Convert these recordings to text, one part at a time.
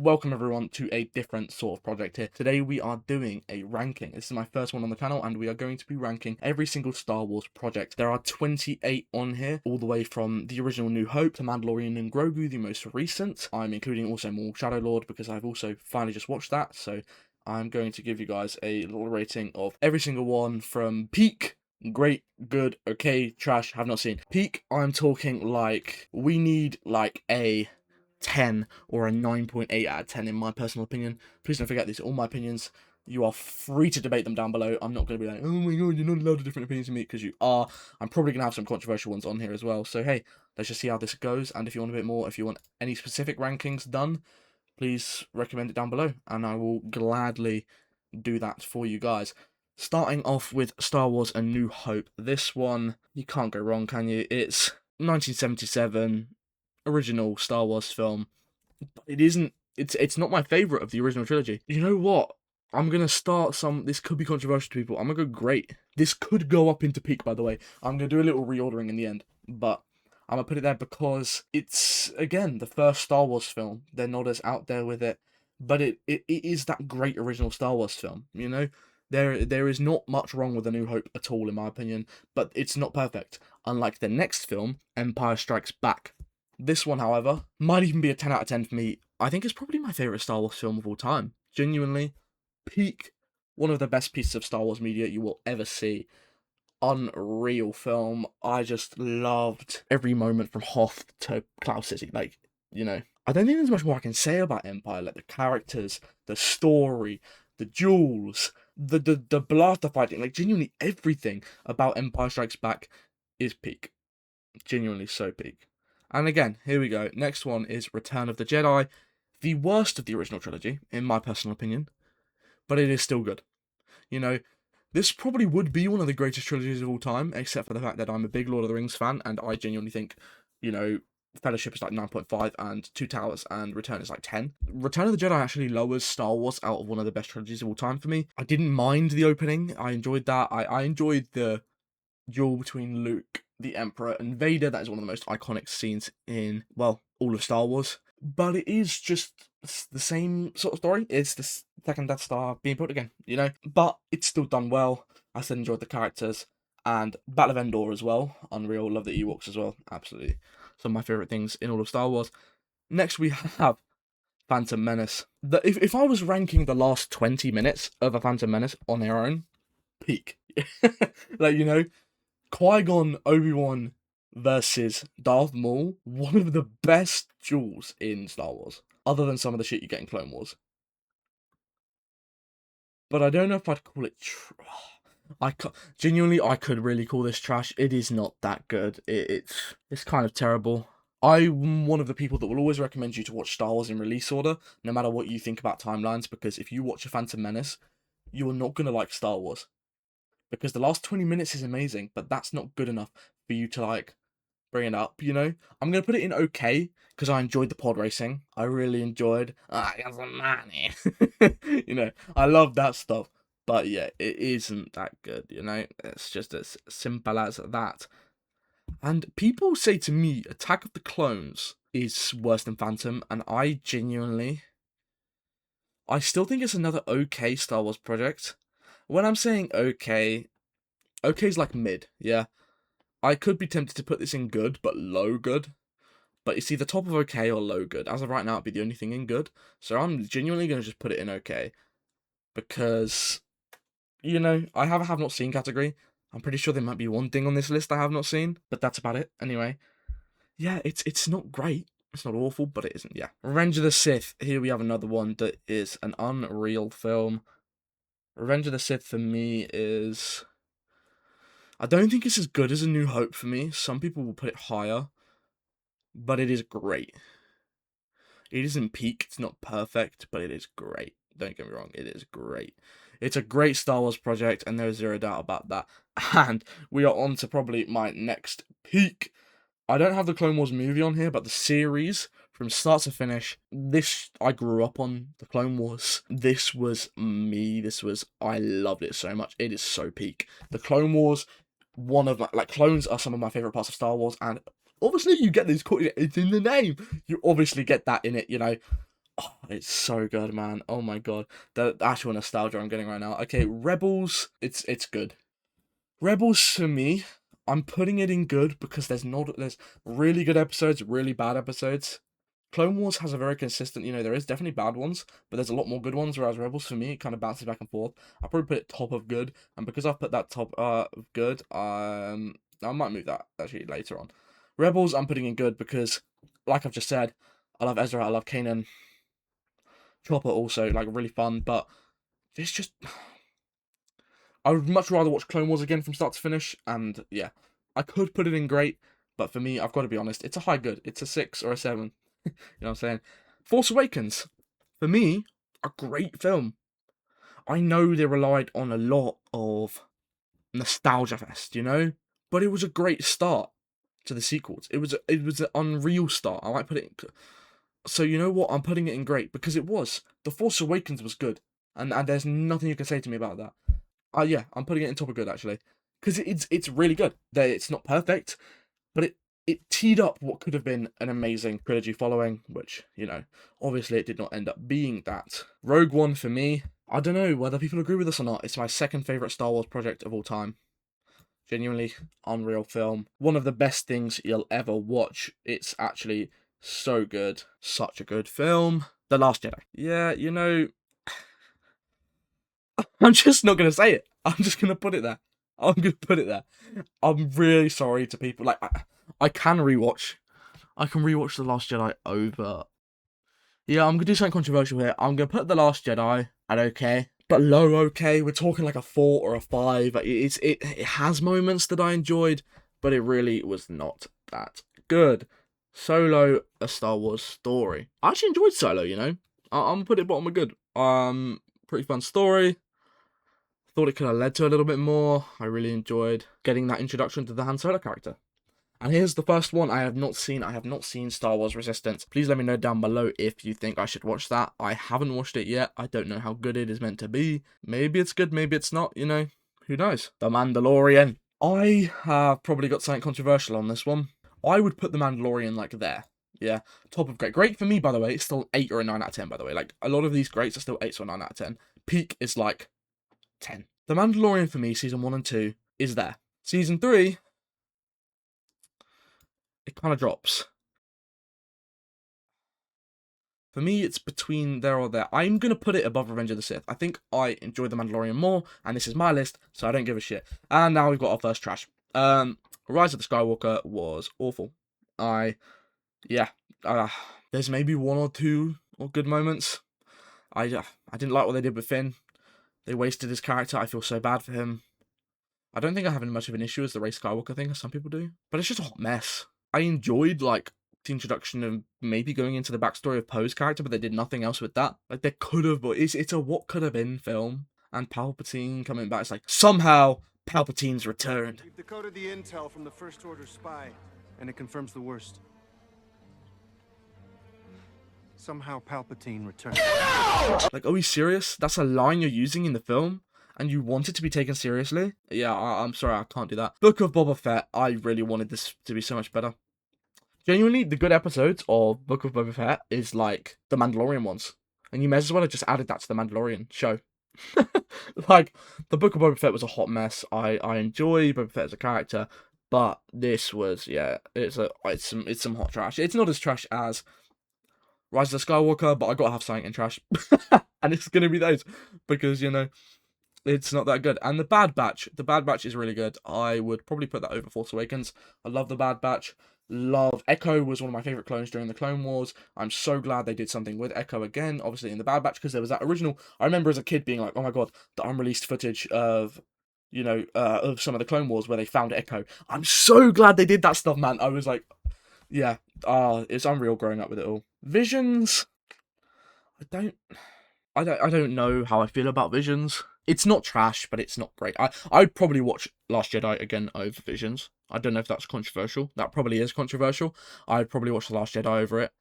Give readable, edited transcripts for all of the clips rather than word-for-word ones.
Welcome everyone to a different sort of project here. Today we are doing a ranking. This is my first one on the channel and we are going to be ranking every single Star Wars project. There are 28 on here, all the way from the original New Hope to Mandalorian and Grogu, the most recent. I'm including also more Shadow Lord because I've also finally just watched that, so I'm going to give you guys a little rating of every single one from peak, great, good, okay, trash, have not seen. Peak, I'm talking like we need like a 10 or a 9.8 out of 10 in my personal opinion. Please don't forget, these are all my opinions. You are free to debate them down below. I'm not going to be like, oh my god, you're not allowed to different opinions from me, because you are. I'm probably going to have some controversial ones on here as well. So hey, let's just see how this goes. And if you want a bit more, if you want any specific rankings done, please recommend it down below, and I will gladly do that for you guys. Starting off with Star Wars A New Hope. This one, you can't go wrong, can you? It's 1977 original Star Wars film. But it isn't. It's not my favorite of the original trilogy. You know what? I'm gonna start some. This could be controversial to people. I'm gonna go great. This could go up into peak, by the way. I'm gonna do a little reordering in the end, but I'm gonna put it there because it's, again, the first Star Wars film. They're not as out there with it, but it is that great original Star Wars film. You know, there is not much wrong with A New Hope at all, in my opinion, but it's not perfect. Unlike the next film, Empire Strikes Back. This one, however, might even be a 10 out of 10 for me. I think it's probably my favourite Star Wars film of all time. Genuinely, peak, one of the best pieces of Star Wars media you will ever see. Unreal film. I just loved every moment from Hoth to Cloud City. Like, you know, I don't think there's much more I can say about Empire. Like, the characters, the story, the duels, the blaster fighting, like, genuinely everything about Empire Strikes Back is peak. Genuinely so peak. And again, here we go. Next one is Return of the Jedi. The worst of the original trilogy, in my personal opinion. But it is still good. You know, this probably would be one of the greatest trilogies of all time, except for the fact that I'm a big Lord of the Rings fan, and I genuinely think, you know, Fellowship is like 9.5, and Two Towers and Return is like 10. Return of the Jedi actually lowers Star Wars out of one of the best trilogies of all time for me. I didn't mind the opening. I enjoyed that. I enjoyed the duel between Luke, the Emperor, and Vader. That is one of the most iconic scenes in, well, all of Star Wars. But it is just the same sort of story. It's the second Death Star being built again, you know? But it's still done well. I still enjoyed the characters. And Battle of Endor as well. Unreal. Love the Ewoks as well. Absolutely. Some of my favourite things in all of Star Wars. Next we have Phantom Menace. If I was ranking the last 20 minutes of a Phantom Menace on their own, peak. Like, you know, Qui-Gon, Obi-Wan versus Darth Maul, one of the best duels in Star Wars, other than some of the shit you get in Clone Wars. But I don't know if I'd call it genuinely, I could really call this trash. It is not that good. It's kind of terrible. I'm one of the people that will always recommend you to watch Star Wars in release order, no matter what you think about timelines, because if you watch A Phantom Menace, you are not going to like Star Wars. Because the last 20 minutes is amazing, but that's not good enough for you to, like, bring it up, you know? I'm going to put it in okay, because I enjoyed the pod racing. I really enjoyed, I got some money. You know, I love that stuff. But yeah, it isn't that good, you know? It's just as simple as that. And people say to me, Attack of the Clones is worse than Phantom, and I still think it's another okay Star Wars project. When I'm saying okay, okay's like mid, yeah. I could be tempted to put this in good, but low good. But it's either top of okay or low good. As of right now, it'd be the only thing in good. So I'm genuinely going to just put it in okay. Because, you know, I have a have not seen category. I'm pretty sure there might be one thing on this list I have not seen. But that's about it, anyway. Yeah, it's not great. It's not awful, but it isn't, yeah. Revenge of the Sith. Here we have another one that is an unreal film. Revenge of the Sith for me is... I don't think it's as good as A New Hope for me. Some people will put it higher, but it is great. It isn't peak, it's not perfect, but it is great. Don't get me wrong, it is great. It's a great Star Wars project, and there's zero doubt about that. And we are on to probably my next peak. I don't have the Clone Wars movie on here, but the series, from start to finish, I grew up on the Clone Wars. This was me. I loved it so much. It is so peak. The Clone Wars, one of my, like, clones are some of my favorite parts of Star Wars, and obviously you get this, it's in the name. You obviously get that in it, you know. Oh, it's so good, man. Oh my god. The actual nostalgia I'm getting right now. Okay, Rebels, it's good. Rebels for me, I'm putting it in good because there's really good episodes, really bad episodes. Clone Wars has a very consistent, there is definitely bad ones, but there's a lot more good ones, whereas Rebels for me it kind of bounces back and forth. I'll probably put it top of good, and because I've put that top of good, I might move that actually later on. Rebels I'm putting in good because, like I've just said, I love Ezra, I love Kanan. Chopper also, like, really fun, but it's just I would much rather watch Clone Wars again from start to finish, and yeah, I could put it in great, but for me, I've got to be honest, it's a high good. It's a 6 or a 7. You know what I'm saying? Force Awakens, for me, a great film. I know they relied on a lot of nostalgia fest, but it was a great start to the sequels. It was an unreal start. I might put it. So you know what? I'm putting it in great because it was. The Force Awakens was good, and there's nothing you can say to me about that. Yeah, I'm putting it in top of good actually, because it's really good. It's not perfect, but it teed up what could have been an amazing trilogy following, which obviously it did not end up being that. Rogue One for me, I don't know whether people agree with this or not. It's my second favorite Star Wars project of all time. Genuinely unreal film. One of the best things you'll ever watch. It's actually so good. Such a good film. The Last Jedi. Yeah, I'm just not gonna say it. I'm just gonna put it there. I'm gonna put it there. I'm really sorry to people. Like, I can rewatch. I can rewatch The Last Jedi over. Yeah, I'm gonna do something controversial here. I'm gonna put The Last Jedi at okay, but low okay. We're talking like a 4 or a 5. It has moments that I enjoyed, but it really was not that good. Solo, a Star Wars story. I actually enjoyed Solo. I'm gonna put it bottom of good. Pretty fun story. Thought it could have led to a little bit more. I really enjoyed getting that introduction to the Han Solo character. And here's the first one I have not seen. I have not seen Star Wars Resistance. Please let me know down below if you think I should watch that. I haven't watched it yet. I don't know how good it is meant to be. Maybe it's good, maybe it's not, Who knows? The Mandalorian. I have probably got something controversial on this one. I would put The Mandalorian, like, there. Yeah, top of great. Great for me, by the way, it's still 8 or a 9 out of 10, by the way. Like, a lot of these greats are still 8 or 9 out of 10. Peak is, like, 10. The Mandalorian for me, season 1 and 2, is there. Season 3, it kind of drops. For me, it's between there or there. I'm going to put it above Revenge of the Sith. I think I enjoy The Mandalorian more, and this is my list, so I don't give a shit. And now we've got our first trash. Rise of the Skywalker was awful. Yeah, there's maybe 1 or 2 good moments. I didn't like what they did with Finn. They wasted his character. I feel so bad for him. I don't think I have much of an issue with the Rey Skywalker thing, as some people do. But it's just a hot mess. I enjoyed, like, the introduction of maybe going into the backstory of Poe's character, but they did nothing else with that. Like, they could have, but it's a what could have been film. And Palpatine coming back, it's like, somehow Palpatine's returned. We've decoded the intel from the First Order spy, and it confirms the worst. Somehow Palpatine returned. Like, are we serious? That's a line you're using in the film? And you want it to be taken seriously? Yeah, I'm sorry, I can't do that. Book of Boba Fett, I really wanted this to be so much better. Genuinely, the good episodes of Book of Boba Fett is like the Mandalorian ones. And you may as well have just added that to the Mandalorian show. Like, the Book of Boba Fett was a hot mess. I enjoy Boba Fett as a character, but this was, yeah, it's some hot trash. It's not as trash as Rise of the Skywalker, but I gotta have something in trash. And it's gonna be those. Because, it's not that good. And the Bad Batch is really good. I would probably put that over Force Awakens. I love the Bad Batch. Love Echo was one of my favorite clones during the Clone Wars. I'm so glad they did something with Echo again, obviously in the Bad Batch, because there was that original. I remember as a kid being like, oh my god, the unreleased footage of of some of the Clone Wars where they found Echo. I'm so glad they did that stuff, man. I was like, yeah, it's unreal growing up with it all. Visions, I don't know how I feel about Visions. It's not trash, but it's not great. I'd probably watch Last Jedi again over Visions. I don't know if that's controversial. That probably is controversial. I'd probably watch The Last Jedi over it.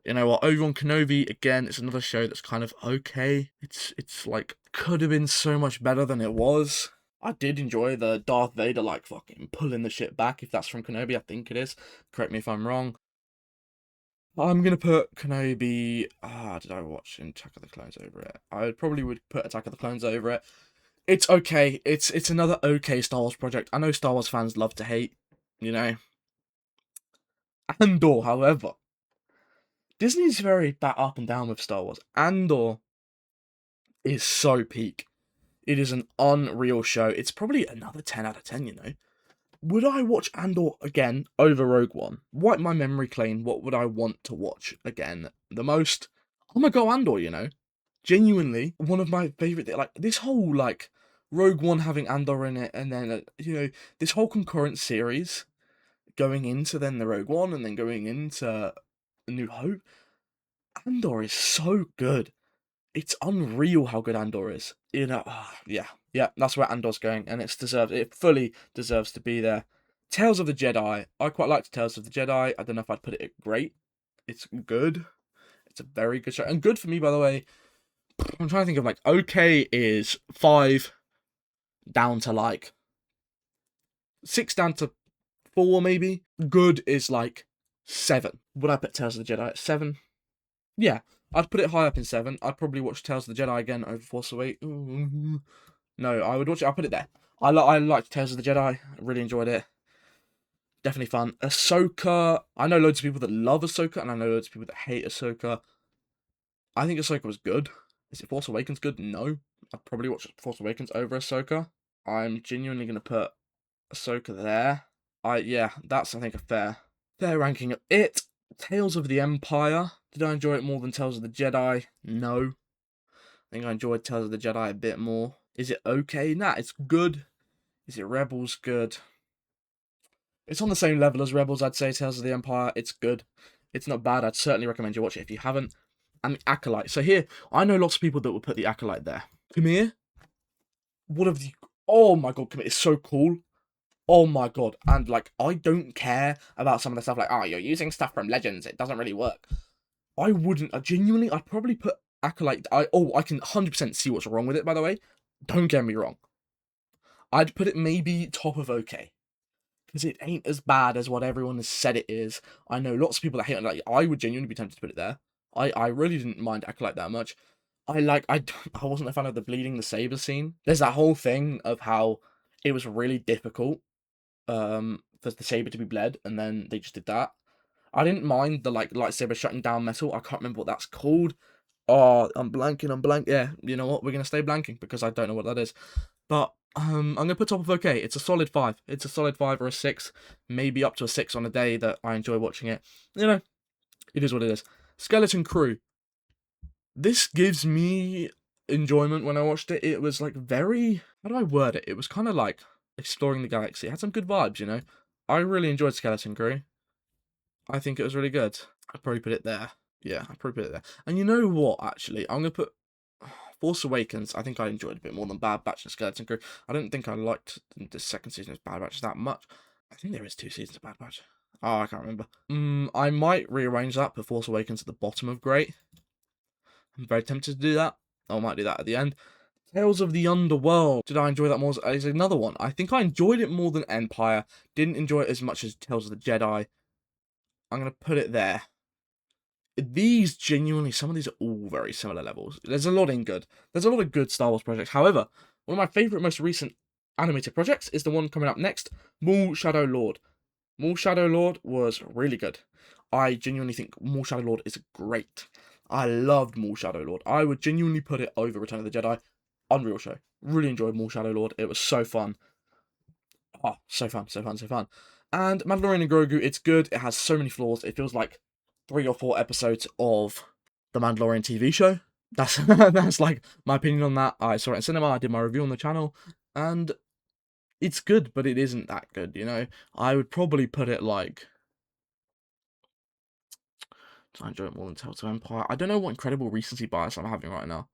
You know what? Obi-Wan Kenobi, again, it's another show that's kind of okay. It's like, could have been so much better than it was. I did enjoy the Darth Vader, like, fucking pulling the shit back. If that's from Kenobi, I think it is. Correct me if I'm wrong. I'm gonna put Kenobi. Did I watch Attack of the Clones over it? I probably would put Attack of the Clones over it. It's okay. It's another okay Star Wars project. I know Star Wars fans love to hate, you know. Andor, however, Disney's very up and down with Star Wars. Andor is so peak. It is an unreal show. It's probably another 10 out of 10, you know. Would I watch Andor again over Rogue One? Wipe my memory clean. What would I want to watch again the most? I'm gonna go Andor, you know. Genuinely, one of my favorite. Like this whole like Rogue One having Andor in it, and then you know this whole concurrent series going into then the Rogue One, and then going into A New Hope. Andor is so good. It's unreal how good Andor is. You know, yeah, that's where Andor's going, and it's deserved. It fully deserves to be there. Tales of the Jedi. I quite liked Tales of the Jedi. I don't know if I'd put it at great. It's good. It's a very good show, and good for me, by the way. I'm trying to think of like okay is 5 down to like 6 down to 4 maybe. Good is like 7. Would I put Tales of the Jedi at 7? Yeah, I'd put it high up in 7. I'd probably watch Tales of the Jedi again over Force Awakens. No, I would watch it. I'll put it there. I liked Tales of the Jedi. I really enjoyed it. Definitely fun. Ahsoka. I know loads of people that love Ahsoka, and I know loads of people that hate Ahsoka. I think Ahsoka was good. Is it Force Awakens good? No. I'd probably watch Force Awakens over Ahsoka. I'm genuinely going to put Ahsoka there. Yeah, that's I think a fair ranking of it. Tales of the Empire. Did I enjoy it more than Tales of the Jedi? No. I think I enjoyed Tales of the Jedi a bit more. Is it okay? Nah, it's good. Is it Rebels good? It's on the same level as Rebels, I'd say. Tales of the Empire, it's good. It's not bad. I'd certainly recommend you watch it if you haven't. And the Acolyte. So here, I know lots of people that will put the Acolyte there. Come one of the... Oh my god, Come Here is so cool. Oh my god. And, like, I don't care about some of the stuff like, oh, you're using stuff from Legends. It doesn't really work. I wouldn't. Genuinely, I'd probably put Acolyte... I can 100% see what's wrong with it, by the way. Don't get me wrong. I'd put it maybe top of okay. Because it ain't as bad as what everyone has said it is. I know lots of people that hate it. Like, I would genuinely be tempted to put it there. I really didn't mind Acolyte that much. I wasn't a fan of the bleeding the saber scene. There's that whole thing of how it was really difficult for the saber to be bled, and then they just did that. I didn't mind the like lightsaber shutting down metal. I can't remember what that's called. Oh, I'm blanking. Yeah, you know what? We're gonna stay blanking because I don't know what that is. But I'm gonna put top of okay. It's a solid 5. It's a solid 5 or a 6, maybe up to a 6 on a day that I enjoy watching it. You know, it is what it is. Skeleton Crew. This gives me enjoyment when I watched it. It was like very, how do I word it? It was kind of like exploring the galaxy. It had some good vibes, you know. I really enjoyed Skeleton Crew. I think it was really good. I'd probably put it there. Yeah, I'd probably put it there. And you know what, actually? I'm going to put Force Awakens. I think I enjoyed a bit more than Bad Batch and Skeleton Crew. I don't think I liked the second season of Bad Batch that much. I think there is 2 seasons of Bad Batch. Oh, I can't remember. I might rearrange that, put Force Awakens at the bottom of Great. I'm very tempted to do that. I might do that at the end. Tales of the Underworld. Did I enjoy that more? Is another one. I think I enjoyed it more than Empire. Didn't enjoy it as much as Tales of the Jedi. I'm going to put it there. These genuinely, some of these are all very similar levels. There's a lot in good. There's a lot of good Star Wars projects. However, one of my favourite, most recent animated projects is the one coming up next, Maul Shadow Lord. Maul Shadow Lord was really good. I genuinely think Maul Shadow Lord is great. I loved Maul Shadow Lord. I would genuinely put it over Return of the Jedi. Unreal show. Really enjoyed Maul Shadow Lord. It was so fun. Oh, so fun. And Mandalorian and Grogu, it's good. It has so many flaws. It feels like 3 or 4 episodes of the Mandalorian TV show. That's like my opinion on that. I saw it in cinema. I did my review on the channel. And it's good, but it isn't that good, you know? I would probably put it like... Do I enjoy it more than Tales of Empire? I don't know what incredible recency bias I'm having right now.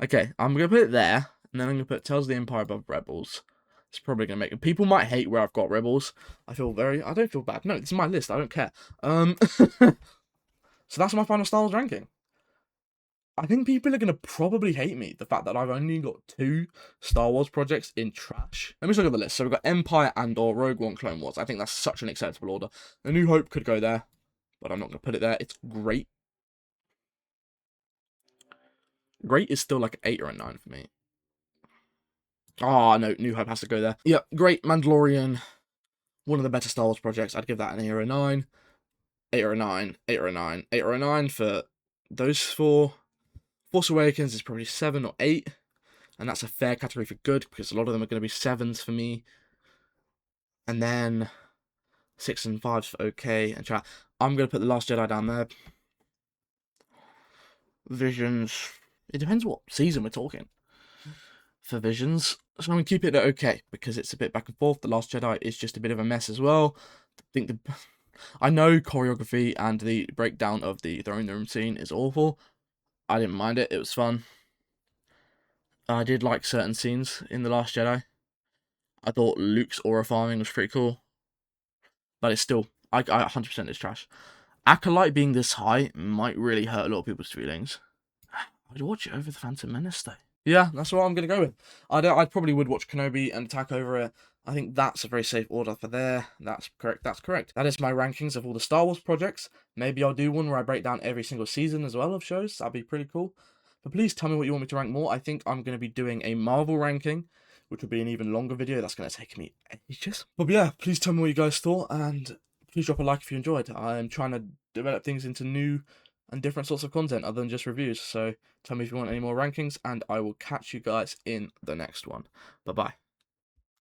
Okay, I'm going to put it there, and then I'm going to put Tales of the Empire above Rebels. It's probably going to make... People might hate where I've got Rebels. I don't feel bad. No, it's my list. I don't care. So that's my final Star Wars ranking. I think people are going to probably hate me, the fact that I've only got 2 Star Wars projects in trash. Let me just look at the list. So we've got Empire, Andor, Rogue One, Clone Wars. I think that's such an acceptable order. A New Hope could go there. but I'm not going to put it there. It's great. Great is still like an 8 or a 9 for me. Oh, no, New Hope has to go there. Yeah, great. Mandalorian, one of the better Star Wars projects. I'd give that an 8 or a 9. 8 or a 9, 8 or a 9, 8 or a 9 for those four. Force Awakens is probably 7 or 8, and that's a fair category for good, because a lot of them are going to be 7s for me. And then 6 and 5s for okay. And chat. I'm going to put The Last Jedi down there. Visions. It depends what season we're talking. For Visions. So I'm going to keep it at okay, because it's a bit back and forth. The Last Jedi is just a bit of a mess as well. I know choreography and the breakdown of the throne room scene is awful. I didn't mind it. It was fun. I did like certain scenes in The Last Jedi. I thought Luke's aura farming was pretty cool. But it's still, I 100% is trash. Acolyte being this high might really hurt a lot of people's feelings. I'd watch it over The Phantom Menace though. Yeah, that's what I'm going to go with. I probably would watch Kenobi and Attack over it. I think that's a very safe order for there. That's correct. That's correct. That is my rankings of all the Star Wars projects. Maybe I'll do one where I break down every single season as well of shows. That'd be pretty cool. But please tell me what you want me to rank more. I think I'm going to be doing a Marvel ranking, which will be an even longer video. That's going to take me ages. But yeah, please tell me what you guys thought, and please drop a like if you enjoyed. I'm trying to develop things into new and different sorts of content other than just reviews. So tell me if you want any more rankings, and I will catch you guys in the next one. Bye-bye.